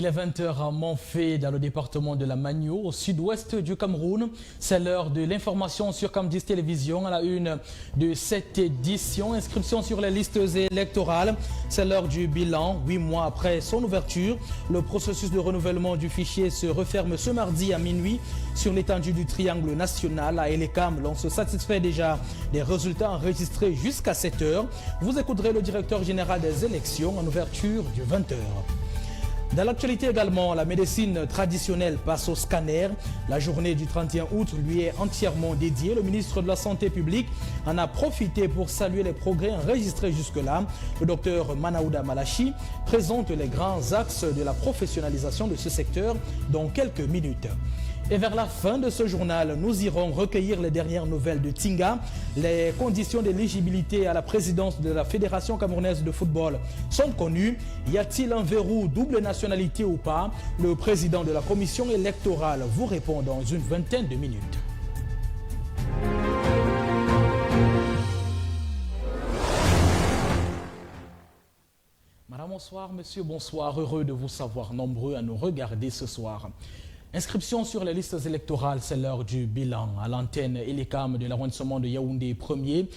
Il est 20 h à Monfé, dans le département de la Magno, au sud-ouest du Cameroun. C'est l'heure de l'information sur Camdis Télévision à la une de cette édition. Inscription sur les listes électorales. C'est l'heure du bilan. 8 mois après son ouverture, le processus de renouvellement du fichier se referme ce mardi à minuit sur l'étendue du triangle national. À Elekam, l'on se satisfait déjà des résultats enregistrés jusqu'à 7 h. Vous écouterez le directeur général des élections en ouverture du 20 h. Dans l'actualité également, la médecine traditionnelle passe au scanner. La journée du 31 août lui est entièrement dédiée. Le ministre de la Santé publique en a profité pour saluer les progrès enregistrés jusque-là. Le docteur Manaouda Malachi présente les grands axes de la professionnalisation de ce secteur dans quelques minutes. Et vers la fin de ce journal, nous irons recueillir les dernières nouvelles de Tinga. Les conditions d'éligibilité à la présidence de la Fédération camerounaise de football sont connues. Y a-t-il un verrou double nationalité ou pas? Le président de la commission électorale vous répond dans une vingtaine de minutes. Madame, bonsoir. Monsieur, bonsoir. Heureux de vous savoir nombreux à nous regarder ce soir. Inscription sur les listes électorales, c'est l'heure du bilan. À l'antenne Elekam de l'arrondissement de Yaoundé 1er,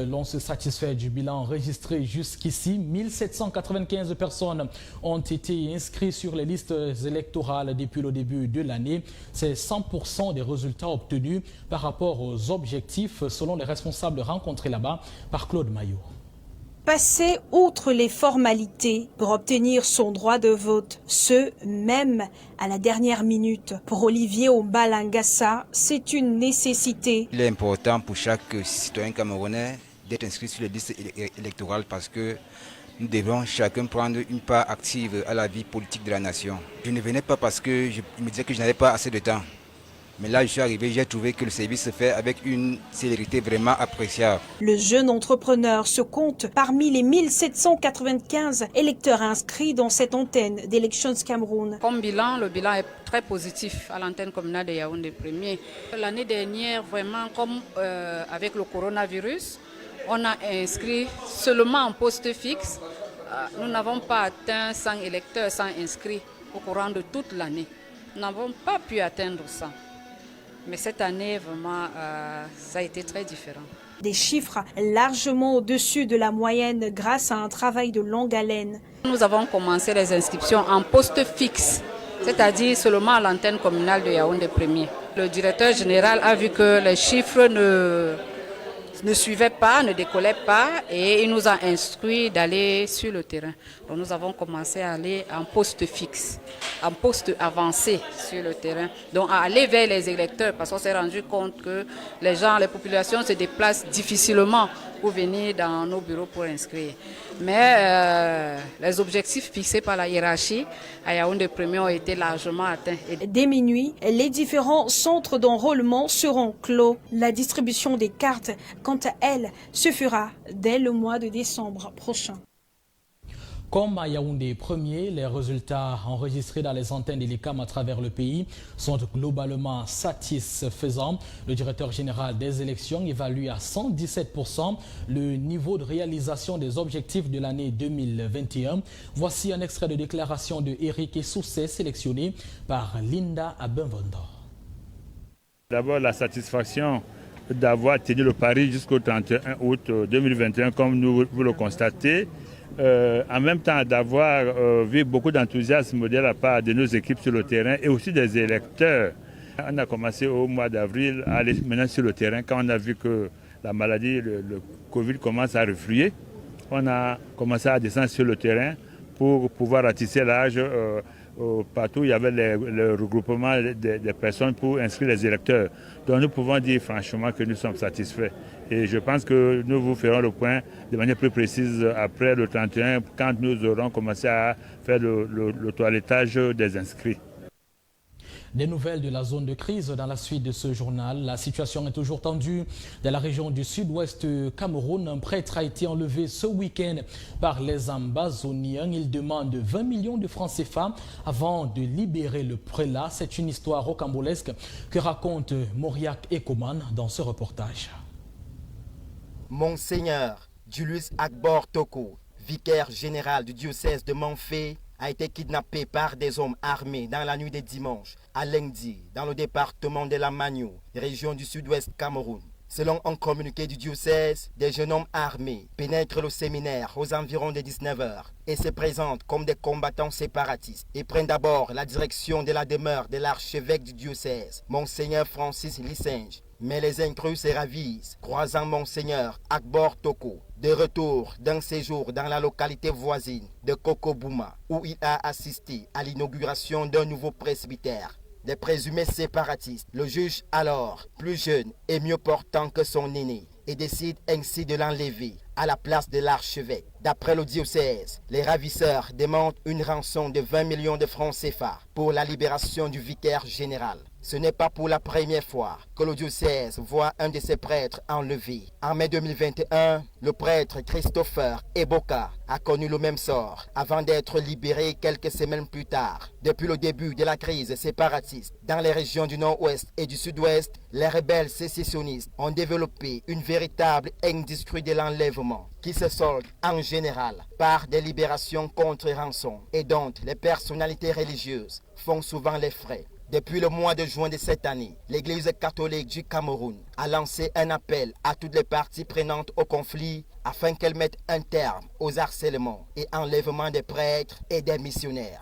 l'on se satisfait du bilan enregistré jusqu'ici. 1795 personnes ont été inscrites sur les listes électorales depuis le début de l'année. C'est 100% des résultats obtenus par rapport aux objectifs selon les responsables rencontrés là-bas par Claude Maillot. Passer outre les formalités pour obtenir son droit de vote, ce même à la dernière minute. Pour Olivier Ombalangassa, c'est une nécessité. Il est important pour chaque citoyen camerounais d'être inscrit sur les listes électorales parce que nous devons chacun prendre une part active à la vie politique de la nation. Je ne venais pas parce que je me disais que je n'avais pas assez de temps. Mais là, je suis arrivé, j'ai trouvé que le service se fait avec une célérité vraiment appréciable. Le jeune entrepreneur se compte parmi les 1795 électeurs inscrits dans cette antenne d'Elections Cameroun. Comme bilan, le bilan est très positif à l'antenne communale de Yaoundé 1er. L'année dernière, vraiment, comme avec le coronavirus, on a inscrit seulement en poste fixe. Nous n'avons pas atteint 100 électeurs, 100 inscrits au courant de toute l'année. Nous n'avons pas pu atteindre ça. Mais cette année, vraiment, ça a été très différent. Des chiffres largement au-dessus de la moyenne grâce à un travail de longue haleine. Nous avons commencé les inscriptions en poste fixe, c'est-à-dire seulement à l'antenne communale de Yaoundé 1er. Le directeur général a vu que les chiffres ne suivaient pas, ne décollaient pas et il nous a instruit d'aller sur le terrain. Donc nous avons commencé à aller en poste fixe, en poste avancé sur le terrain. Donc à aller vers les électeurs parce qu'on s'est rendu compte que les populations se déplacent difficilement pour venir dans nos bureaux pour inscrire. Mais les objectifs fixés par la hiérarchie à Yaoundé 1er ont été largement atteints. Dès minuit, les différents centres d'enrôlement seront clos. La distribution des cartes, quant à elle, se fera dès le mois de décembre prochain. Comme à Yaoundé 1er, les résultats enregistrés dans les antennes d'Elekam à travers le pays sont globalement satisfaisants. Le directeur général des élections évalue à 117% le niveau de réalisation des objectifs de l'année 2021. Voici un extrait de déclaration de Eric Essoussé sélectionné par Linda Abenvondor. D'abord, la satisfaction d'avoir tenu le pari jusqu'au 31 août 2021, comme vous le constatez. En même temps d'avoir vu beaucoup d'enthousiasme de la part de nos équipes sur le terrain et aussi des électeurs. On a commencé au mois d'avril à aller maintenant sur le terrain quand on a vu que la maladie, le Covid commence à refluer. On a commencé à descendre sur le terrain pour pouvoir ratisser l'âge. Partout, il y avait le regroupement des personnes pour inscrire les électeurs. Donc nous pouvons dire franchement que nous sommes satisfaits. Et je pense que nous vous ferons le point de manière plus précise après le 31, quand nous aurons commencé à faire le toilettage des inscrits. Des nouvelles de la zone de crise dans la suite de ce journal. La situation est toujours tendue dans la région du sud-ouest Cameroun. Un prêtre a été enlevé ce week-end par les Ambazoniens. Il demande 20 millions de francs CFA avant de libérer le prélat. C'est une histoire rocambolesque que raconte Mauriac Ekoman dans ce reportage. Monseigneur Julius Agbor Toko, vicaire général du diocèse de Monfé, a été kidnappé par des hommes armés dans la nuit de dimanche à lundi, dans le département de la Magno, région du sud-ouest Cameroun. Selon un communiqué du diocèse, des jeunes hommes armés pénètrent le séminaire aux environs de 19h et se présentent comme des combattants séparatistes et prennent d'abord la direction de la demeure de l'archevêque du diocèse, Monseigneur Francis Lissinge. Mais les intrus se ravissent, croisant Monseigneur Akbor Toko, de retour d'un séjour dans la localité voisine de Kokobouma, où il a assisté à l'inauguration d'un nouveau presbytère. Des présumés séparatistes le jugent alors plus jeune et mieux portant que son aîné et décident ainsi de l'enlever à la place de l'archevêque. D'après le diocèse, les ravisseurs demandent une rançon de 20 millions de francs CFA pour la libération du vicaire général. Ce n'est pas pour la première fois que le diocèse voit un de ses prêtres enlevé. En mai 2021, le prêtre Christopher Eboka a connu le même sort avant d'être libéré quelques semaines plus tard. Depuis le début de la crise séparatiste, dans les régions du nord-ouest et du sud-ouest, les rebelles sécessionnistes ont développé une véritable industrie de l'enlèvement qui se solde en général par des libérations contre rançon et dont les personnalités religieuses font souvent les frais. Depuis le mois de juin de cette année, l'Église catholique du Cameroun a lancé un appel à toutes les parties prenantes au conflit afin qu'elles mettent un terme aux harcèlements et enlèvements des prêtres et des missionnaires.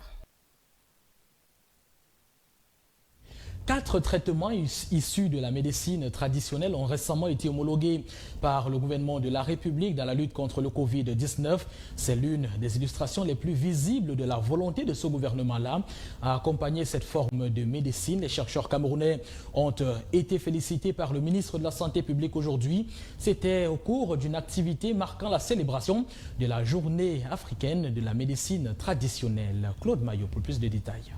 4 traitements issus de la médecine traditionnelle ont récemment été homologués par le gouvernement de la République dans la lutte contre le Covid-19. C'est l'une des illustrations les plus visibles de la volonté de ce gouvernement-là à accompagner cette forme de médecine. Les chercheurs camerounais ont été félicités par le ministre de la Santé publique aujourd'hui. C'était au cours d'une activité marquant la célébration de la journée africaine de la médecine traditionnelle. Claude Maillot pour plus de détails.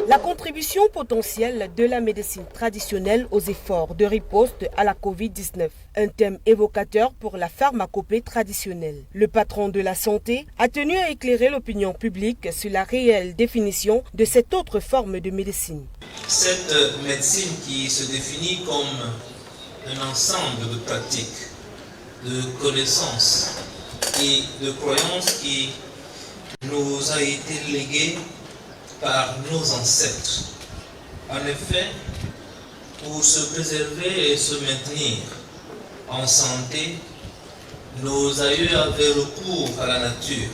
La contribution potentielle de la médecine traditionnelle aux efforts de riposte à la Covid-19, un thème évocateur pour la pharmacopée traditionnelle. Le patron de la santé a tenu à éclairer l'opinion publique sur la réelle définition de cette autre forme de médecine. Cette médecine qui se définit comme un ensemble de pratiques, de connaissances et de croyances qui nous a été léguée par nos ancêtres. En effet, pour se préserver et se maintenir en santé, nos aïeux avaient recours à la nature.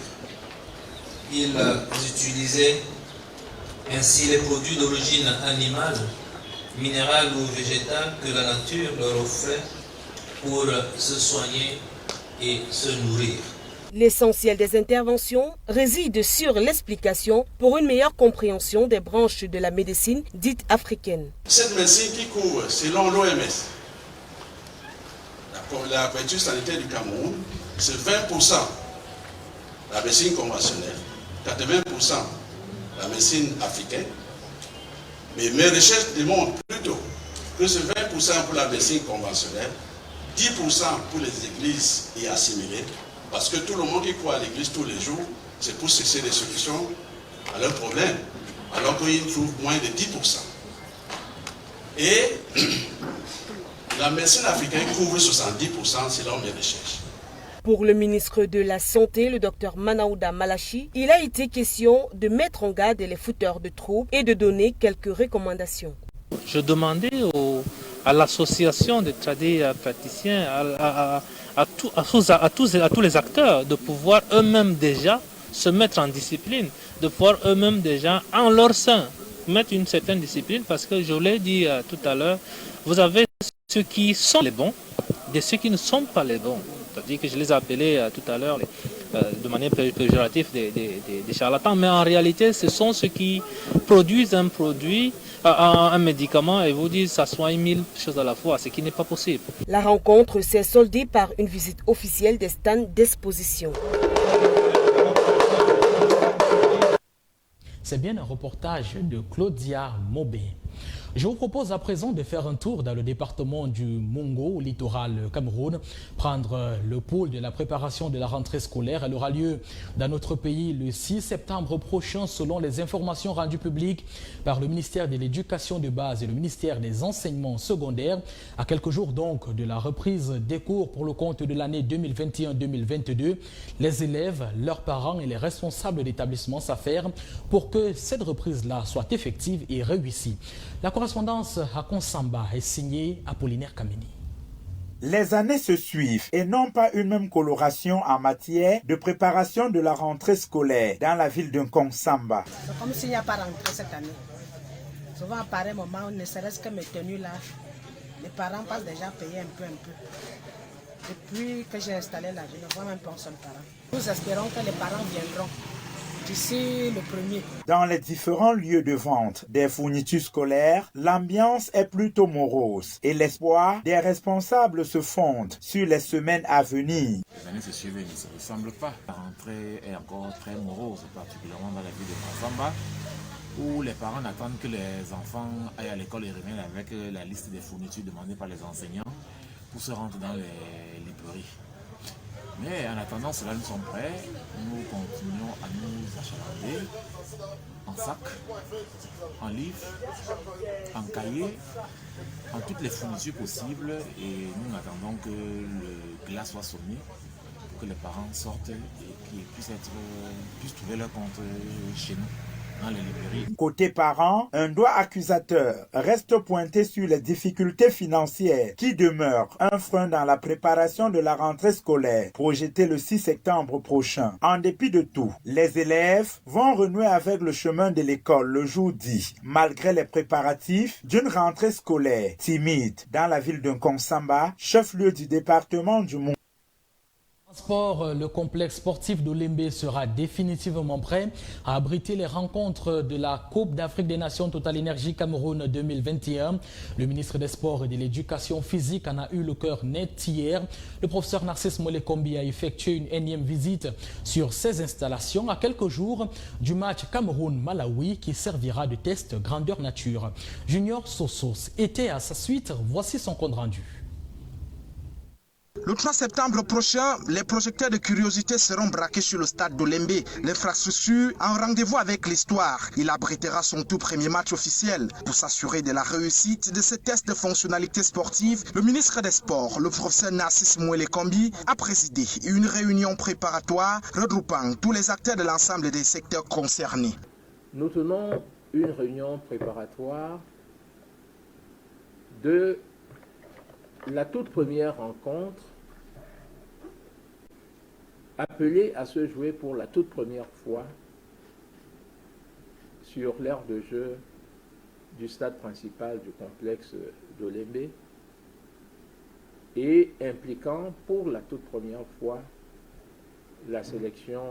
Ils utilisaient ainsi les produits d'origine animale, minérale ou végétale que la nature leur offrait pour se soigner et se nourrir. L'essentiel des interventions réside sur l'explication pour une meilleure compréhension des branches de la médecine dite africaine. Cette médecine qui couvre, selon l'OMS, la couverture sanitaire du Cameroun, c'est 20% la médecine conventionnelle, 80% la médecine africaine. Mais mes recherches démontrent plutôt que c'est 20% pour la médecine conventionnelle, 10% pour les églises et assimilées, parce que tout le monde qui croit à l'église tous les jours, c'est pour chercher des solutions à leurs problèmes, alors qu'ils trouvent moins de 10%. Et la médecine africaine couvre 70% selon mes recherches. Pour le ministre de la Santé, le docteur Manaouda Malachi, il a été question de mettre en garde les fouteurs de troubles et de donner quelques recommandations. Je demandais à l'association des praticiens, à tous les acteurs de pouvoir eux-mêmes déjà se mettre en discipline, de pouvoir eux-mêmes déjà en leur sein mettre une certaine discipline, parce que je l'ai dit tout à l'heure, vous avez ceux qui sont les bons et ceux qui ne sont pas les bons. C'est-à-dire que je les ai appelés tout à l'heure de manière péjorative des charlatans, mais en réalité ce sont ceux qui produisent un produit, un médicament, et vous disent ça soigne 1000 choses à la fois, ce qui n'est pas possible. La rencontre s'est soldée par une visite officielle des stands d'exposition. C'est bien un reportage de Claudia Mobé. Je vous propose à présent de faire un tour dans le département du Mongo, au littoral Cameroun, prendre le pôle de la préparation de la rentrée scolaire. Elle aura lieu dans notre pays le 6 septembre prochain, selon les informations rendues publiques par le ministère de l'Éducation de base et le ministère des Enseignements secondaires. À quelques jours donc de la reprise des cours pour le compte de l'année 2021-2022, les élèves, leurs parents et les responsables d'établissements s'affairent pour que cette reprise-là soit effective et réussie. La correspondance à Konsamba est signée Apollinaire Kameni. Les années se suivent et n'ont pas une même coloration en matière de préparation de la rentrée scolaire dans la ville de Konsamba. C'est comme s'il n'y a pas rentré cette année. Souvent à pareil moment, ne serait-ce que mes tenues là, les parents passent déjà à payer un peu. Depuis que j'ai installé là, je ne vois même pas un seul parent. Nous espérons que les parents viendront d'ici le 1er. Dans les différents lieux de vente des fournitures scolaires, l'ambiance est plutôt morose et l'espoir des responsables se fonde sur les semaines à venir. Les années se suivent et ne se ressemblent pas. La rentrée est encore très morose, particulièrement dans la ville de Konsamba, où les parents attendent que les enfants aillent à l'école et reviennent avec la liste des fournitures demandées par les enseignants pour se rendre dans les librairies. Mais en attendant cela, nous sommes prêts. Nous continuons à nous achalander en sac, en livres, en cahiers, en toutes les fournitures possibles. Et nous attendons que le glas soit sonné pour que les parents sortent et qu'ils puissent trouver leur compte chez nous. Côté parents, un doigt accusateur reste pointé sur les difficultés financières qui demeurent un frein dans la préparation de la rentrée scolaire projetée le 6 septembre prochain. En dépit de tout, les élèves vont renouer avec le chemin de l'école le jour dit, malgré les préparatifs d'une rentrée scolaire timide dans la ville de Konsamba, chef-lieu du département du Mongo. Sport, le complexe sportif d'Olembe sera définitivement prêt à abriter les rencontres de la Coupe d'Afrique des Nations Total Énergie Cameroun 2021. Le ministre des Sports et de l'Éducation physique en a eu le cœur net hier. Le professeur Narcisse Molekombi a effectué une énième visite sur ces installations à quelques jours du match Cameroun-Malawi qui servira de test grandeur nature. Junior Sosos était à sa suite. Voici son compte rendu. Le 3 septembre prochain, les projecteurs de curiosité seront braqués sur le stade d'Olembe. L'infrastructure a un rendez-vous avec l'histoire. Il abritera son tout premier match officiel. Pour s'assurer de la réussite de ce test de fonctionnalité sportive, le ministre des Sports, le professeur Narcisse Molekombi, a présidé une réunion préparatoire regroupant tous les acteurs de l'ensemble des secteurs concernés. Nous tenons une réunion préparatoire de la toute première rencontre appelée à se jouer pour la toute première fois sur l'aire de jeu du stade principal du complexe d'Olembe et impliquant pour la toute première fois la sélection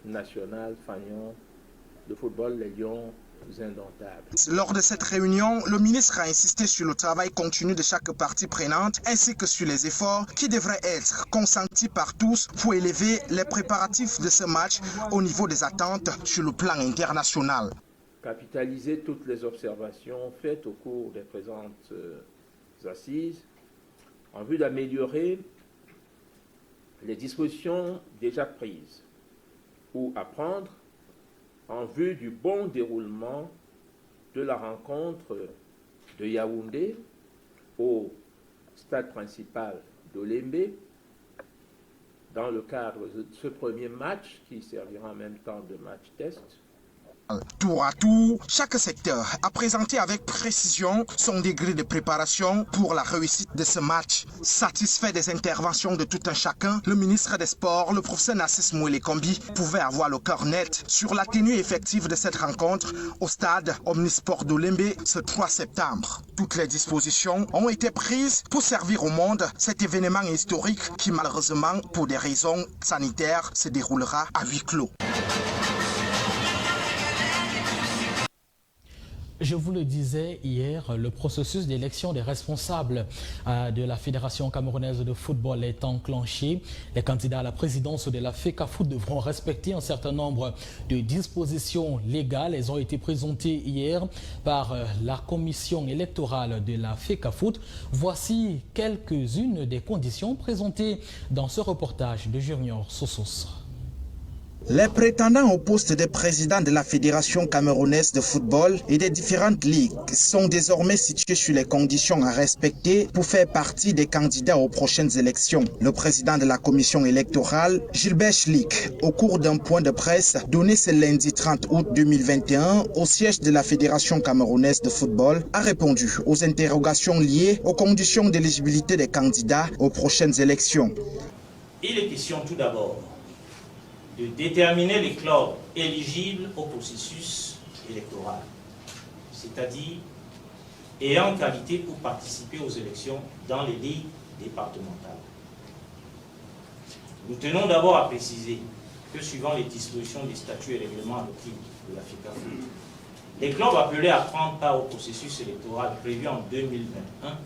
nationale fanion de football, les Lions indomptables. Lors de cette réunion, le ministre a insisté sur le travail continu de chaque partie prenante ainsi que sur les efforts qui devraient être consentis par tous pour élever les préparatifs de ce match au niveau des attentes sur le plan international. Capitaliser toutes les observations faites au cours des présentes assises en vue d'améliorer les dispositions déjà prises ou à prendre en vue du bon déroulement de la rencontre de Yaoundé au stade principal d'Olembe dans le cadre de ce premier match qui servira en même temps de match test. Tour à tour, chaque secteur a présenté avec précision son degré de préparation pour la réussite de ce match. Satisfait des interventions de tout un chacun, le ministre des Sports, le professeur Narcisse Molekombi, pouvait avoir le cœur net sur la tenue effective de cette rencontre au stade Omnisport d'Olembe ce 3 septembre. Toutes les dispositions ont été prises pour servir au monde cet événement historique qui malheureusement, pour des raisons sanitaires, se déroulera à huis clos. Je vous le disais hier, le processus d'élection des responsables de la Fédération camerounaise de football est enclenché. Les candidats à la présidence de la FECAFOOT devront respecter un certain nombre de dispositions légales. Elles ont été présentées hier par la commission électorale de la FECAFOOT. Voici quelques-unes des conditions présentées dans ce reportage de Junior Sosos. Les prétendants au poste de président de la Fédération camerounaise de football et des différentes ligues sont désormais situés sur les conditions à respecter pour faire partie des candidats aux prochaines élections. Le président de la commission électorale, Gilbert Schlick, au cours d'un point de presse donné ce lundi 30 août 2021 au siège de la Fédération camerounaise de football, a répondu aux interrogations liées aux conditions d'éligibilité des candidats aux prochaines élections. Il est question tout d'abord de déterminer les clubs éligibles au processus électoral, c'est-à-dire ayant qualité pour participer aux élections dans les ligues départementales. Nous tenons d'abord à préciser que suivant les dispositions des statuts et règlements adoptés de la FECAFOOT, les clubs appelés à prendre part au processus électoral prévu en 2021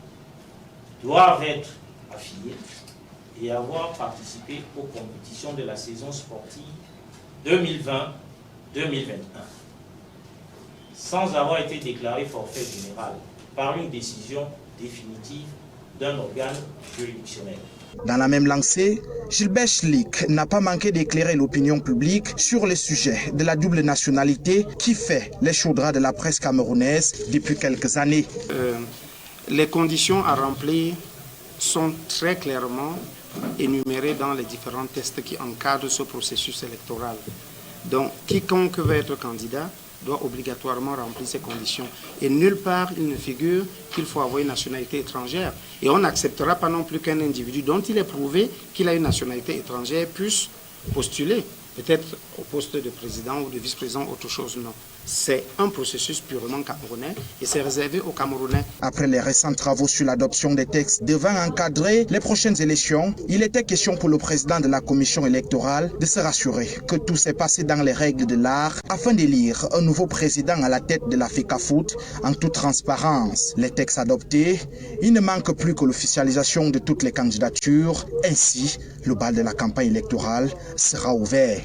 doivent être affiliés et avoir participé aux compétitions de la saison sportive 2020-2021, sans avoir été déclaré forfait général par une décision définitive d'un organe juridictionnel. Dans la même lancée, Gilbert Schlick n'a pas manqué d'éclairer l'opinion publique sur le sujet de la double nationalité qui fait les chaudras de la presse camerounaise depuis quelques années. Les conditions à remplir sont très clairement énumérés dans les différents tests qui encadrent ce processus électoral. Donc, quiconque veut être candidat doit obligatoirement remplir ces conditions. Et nulle part, il ne figure qu'il faut avoir une nationalité étrangère. Et on n'acceptera pas non plus qu'un individu dont il est prouvé qu'il a une nationalité étrangère puisse postuler, peut-être au poste de président ou de vice-président, autre chose, non. C'est un processus purement camerounais et c'est réservé aux Camerounais. Après les récents travaux sur l'adoption des textes devant encadrer les prochaines élections, il était question pour le président de la commission électorale de se rassurer que tout s'est passé dans les règles de l'art afin d'élire un nouveau président à la tête de la FECAFOOT en toute transparence. Les textes adoptés, il ne manque plus que l'officialisation de toutes les candidatures. Ainsi, le bal de la campagne électorale sera ouvert.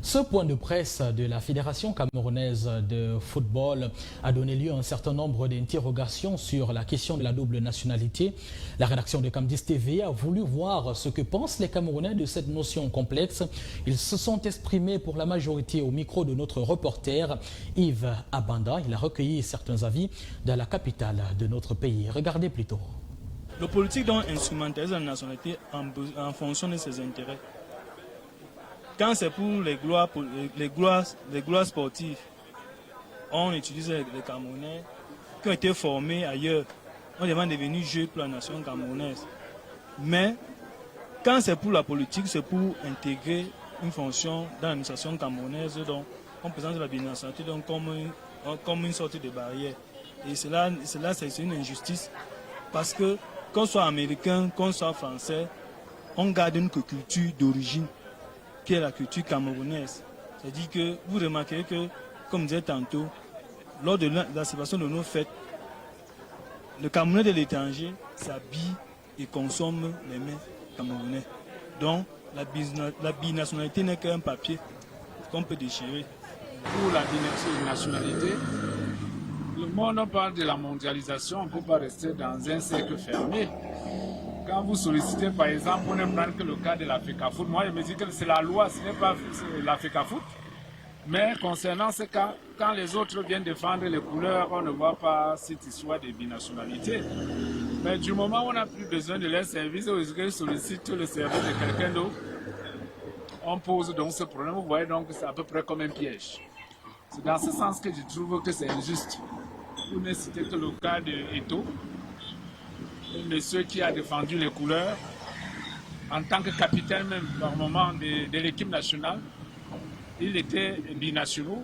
Ce point de presse de la Fédération camerounaise de football a donné lieu à un certain nombre d'interrogations sur la question de la double nationalité. La rédaction de Camdis TV a voulu voir ce que pensent les Camerounais de cette notion complexe. Ils se sont exprimés pour la majorité au micro de notre reporter Yves Abanda. Il a recueilli certains avis de la capitale de notre pays. Regardez plutôt. Le politique doit instrumentaliser la nationalité en fonction de ses intérêts. Quand c'est pour les gloires sportives, on utilise les Camerounais qui ont été formés ailleurs. On demande de devenir jeunes pour la nation camerounaise. Mais quand c'est pour la politique, c'est pour intégrer une fonction dans l'administration camerounaise, donc on présente la binationalité donc comme une sorte de barrière. Et cela c'est une injustice parce que qu'on soit américain, qu'on soit français, on garde une culture d'origine, qui est la culture camerounaise. C'est-à-dire que vous remarquerez que, comme je disais tantôt, lors de la célébration de nos fêtes, le Camerounais de l'étranger s'habille et consomme les mets camerounais. Donc, la binationalité n'est qu'un papier qu'on peut déchirer. Pour la binationalité, le monde parle de la mondialisation, on ne peut pas rester dans un cercle fermé. Quand vous sollicitez, par exemple, on ne prend que le cas de la FECAFOOT. Moi, je me dis que c'est la loi, ce n'est pas la FECAFOOT. Mais concernant ce cas, quand les autres viennent défendre les couleurs, on ne voit pas cette histoire de binationalité. Mais du moment où on n'a plus besoin de leur service, ils sollicitent le service de quelqu'un d'autre, on pose donc ce problème. Vous voyez donc que c'est à peu près comme un piège. C'est dans ce sens que je trouve que c'est injuste. Vous ne citez que le cas de Eto'o, un monsieur qui a défendu les couleurs en tant que capitaine même par moment de l'équipe nationale. Il était binational.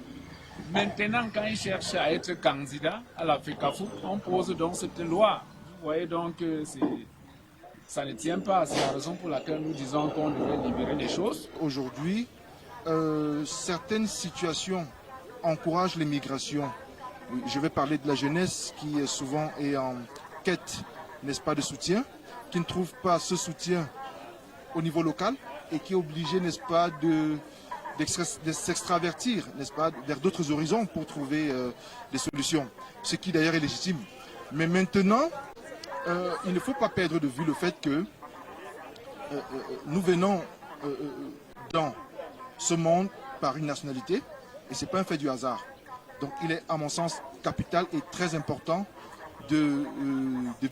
Maintenant, quand il cherche à être candidat à la FECAFOOT, on pose donc cette loi. Vous voyez donc que ça ne tient pas. C'est la raison pour laquelle nous disons qu'on devrait libérer les choses. Aujourd'hui, certaines situations encouragent l'immigration. Je vais parler de la jeunesse qui souvent est en quête, n'est-ce pas, de soutien, qui ne trouve pas ce soutien au niveau local et qui est obligé, n'est-ce pas, de s'extravertir, n'est-ce pas, vers d'autres horizons pour trouver des solutions, ce qui d'ailleurs est légitime. Mais maintenant, il ne faut pas perdre de vue le fait que nous venons dans ce monde par une nationalité et ce n'est pas un fait du hasard. Donc il est à mon sens capital et très important de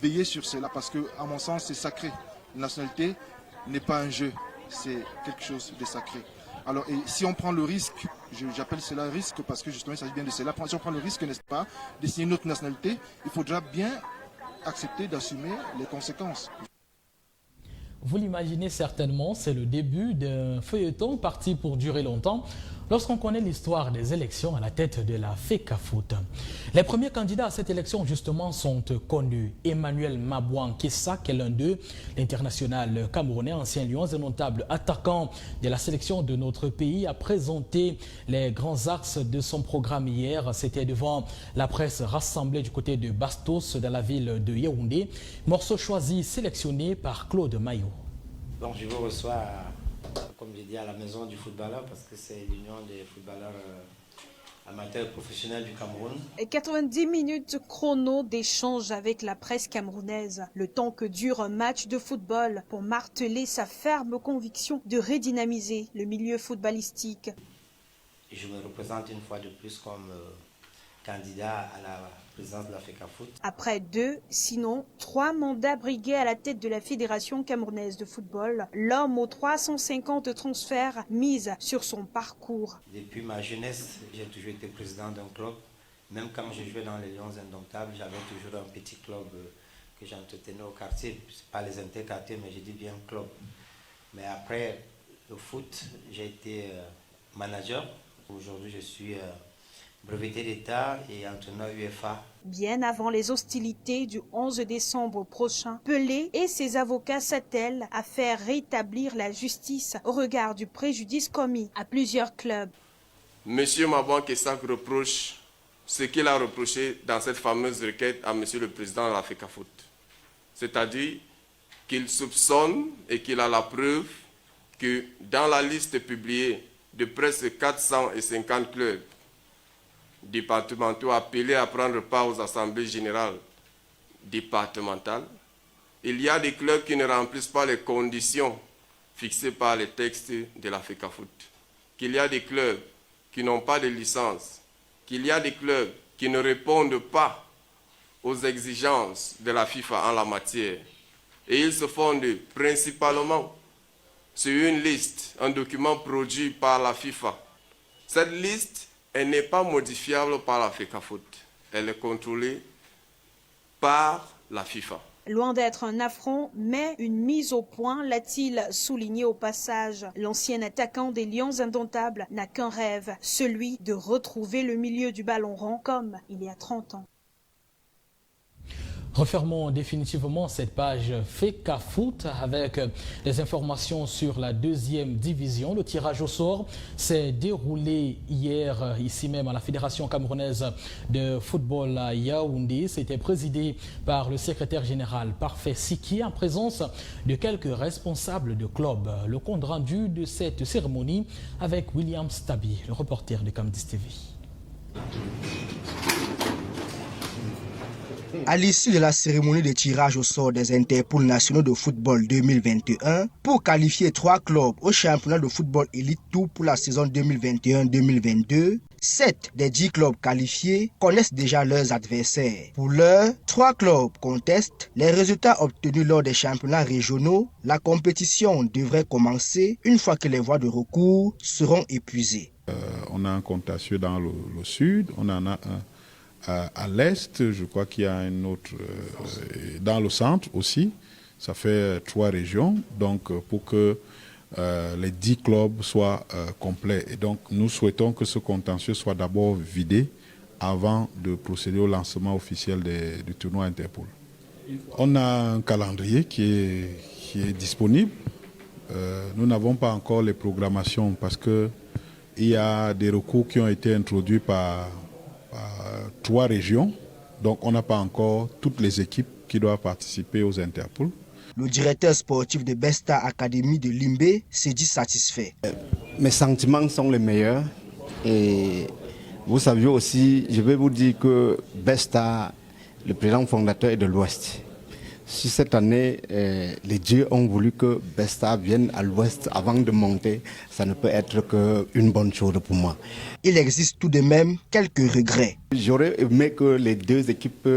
veiller sur cela parce que à mon sens c'est sacré. La nationalité n'est pas un jeu, c'est quelque chose de sacré. Alors et si on prend le risque, j'appelle cela un risque parce que justement il s'agit bien de cela, si on prend le risque, n'est-ce pas, de signer une autre nationalité, il faudra bien accepter d'assumer les conséquences. Vous l'imaginez certainement, c'est le début d'un feuilleton parti pour durer longtemps lorsqu'on connaît l'histoire des élections à la tête de la FECAFOOT. Les premiers candidats à cette élection justement sont connus. Emmanuel Mabouan Kessa, qui est l'un d'eux, l'international camerounais, ancien lion et notable attaquant de la sélection de notre pays, a présenté les grands axes de son programme hier. C'était devant la presse rassemblée du côté de Bastos, dans la ville de Yaoundé. Morceau choisi, sélectionné par Claude Maillot. Donc je vous reçois, comme je dis, à la maison du footballeur parce que c'est l'union des footballeurs amateurs et professionnels du Cameroun. Et 90 minutes chrono d'échange avec la presse camerounaise. Le temps que dure un match de football pour marteler sa ferme conviction de redynamiser le milieu footballistique. Je me représente une fois de plus comme candidat à la présidence de la FECAFOOT. Après 2, sinon 3 mandats brigués à la tête de la Fédération camerounaise de football, l'homme aux 350 transferts mise sur son parcours. Depuis ma jeunesse, j'ai toujours été président d'un club. Même quand je jouais dans les Lions Indomptables, j'avais toujours un petit club que j'entretenais au quartier. Pas les interquartiers, mais je dis bien club. Mais après le foot, j'ai été manager. Aujourd'hui, je suis breveté d'État et entraîneur UEFA. Bien avant les hostilités du 11 décembre prochain, Pelé et ses avocats s'attellent à faire rétablir la justice au regard du préjudice commis à plusieurs clubs. Monsieur Mabouan Kessa reproche ce qu'il a reproché dans cette fameuse requête à Monsieur le Président de la FECAFOOT. C'est-à-dire qu'il soupçonne et qu'il a la preuve que dans la liste publiée de presque 450 clubs départementaux appelés à prendre part aux assemblées générales départementales, il y a des clubs qui ne remplissent pas les conditions fixées par les textes de la FECAFOOT, qu'il y a des clubs qui n'ont pas de licence, qu'il y a des clubs qui ne répondent pas aux exigences de la FIFA en la matière. Et ils se fondent principalement sur une liste, un document produit par la FIFA. Cette liste, elle n'est pas modifiable par la FECAFOOT. Elle est contrôlée par la FIFA. Loin d'être un affront, mais une mise au point, l'a-t-il souligné au passage. L'ancien attaquant des Lions Indomptables n'a qu'un rêve, celui de retrouver le milieu du ballon rond comme il y a 30 ans. Refermons définitivement cette page FECAFOOT avec des informations sur la deuxième division. Le tirage au sort s'est déroulé hier, ici même à la Fédération camerounaise de football à Yaoundé. C'était présidé par le secrétaire général Parfait Siki en présence de quelques responsables de club. Le compte rendu de cette cérémonie avec William Stabi, le reporter de Camdis TV. À l'issue de la cérémonie de tirage au sort des interpools nationaux de football 2021, pour qualifier 3 clubs au championnat de football élite tout pour la saison 2021-2022, 7 des 10 clubs qualifiés connaissent déjà leurs adversaires. Pour l'heure, 3 clubs contestent les résultats obtenus lors des championnats régionaux. La compétition devrait commencer une fois que les voies de recours seront épuisées. On a un contentieux dans le sud, on en a un à l'est, je crois qu'il y a un autre dans le centre aussi. Ça fait 3 régions, donc pour que les 10 clubs soient complets. Et donc nous souhaitons que ce contentieux soit d'abord vidé avant de procéder au lancement officiel du tournoi Interpool. On a un calendrier qui est disponible. Nous n'avons pas encore les programmations parce qu'il y a des recours qui ont été introduits par 3 régions. Donc on n'a pas encore toutes les équipes qui doivent participer aux Interpools. Le directeur sportif de Besta Academy de Limbé s'est dit satisfait. Mes sentiments sont les meilleurs et vous saviez aussi, je vais vous dire que Besta, le président fondateur est de l'Ouest. Si cette année, les dieux ont voulu que Besta vienne à l'Ouest avant de monter, ça ne peut être qu'une bonne chose pour moi. Il existe tout de même quelques regrets. J'aurais aimé que les 2 équipes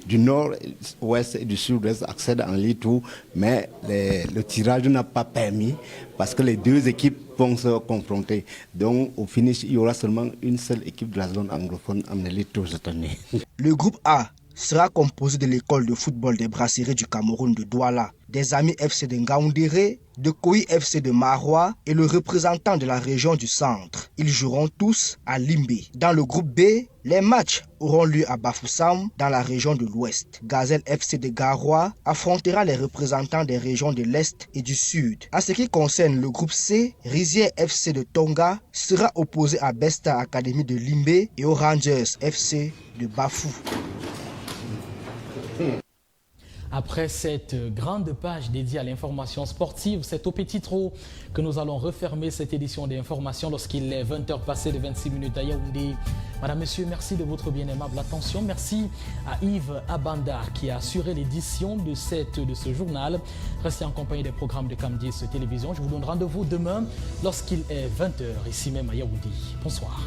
du Nord-Ouest et du Sud-Ouest accèdent en Ligue 2, mais le tirage n'a pas permis parce que les 2 équipes vont se confronter. Donc au finish, il y aura seulement une seule équipe de la zone anglophone en Ligue 2 cette année. Le groupe A sera composé de l'école de football des brasseries du Cameroun de Douala, des Amis FC de Ngaoundéré, de Koyi FC de Marois et le représentant de la région du centre. Ils joueront tous à Limbé. Dans le groupe B, les matchs auront lieu à Bafoussam dans la région de l'Ouest. Gazelle FC de Garoua affrontera les représentants des régions de l'Est et du Sud. En ce qui concerne le groupe C, Rizière FC de Tonga sera opposé à Besta Academy de Limbé et aux Rangers FC de Bafou. Après cette grande page dédiée à l'information sportive, c'est au petit trot que nous allons refermer cette édition d'information lorsqu'il est 20h passé de 26 minutes à Yaoundé. Madame, Monsieur, merci de votre bien aimable attention. Merci à Yves Abanda qui a assuré l'édition de ce journal. Restez en compagnie des programmes de Cam 10 Télévision. Je vous donne rendez-vous demain lorsqu'il est 20h ici même à Yaoundé. Bonsoir.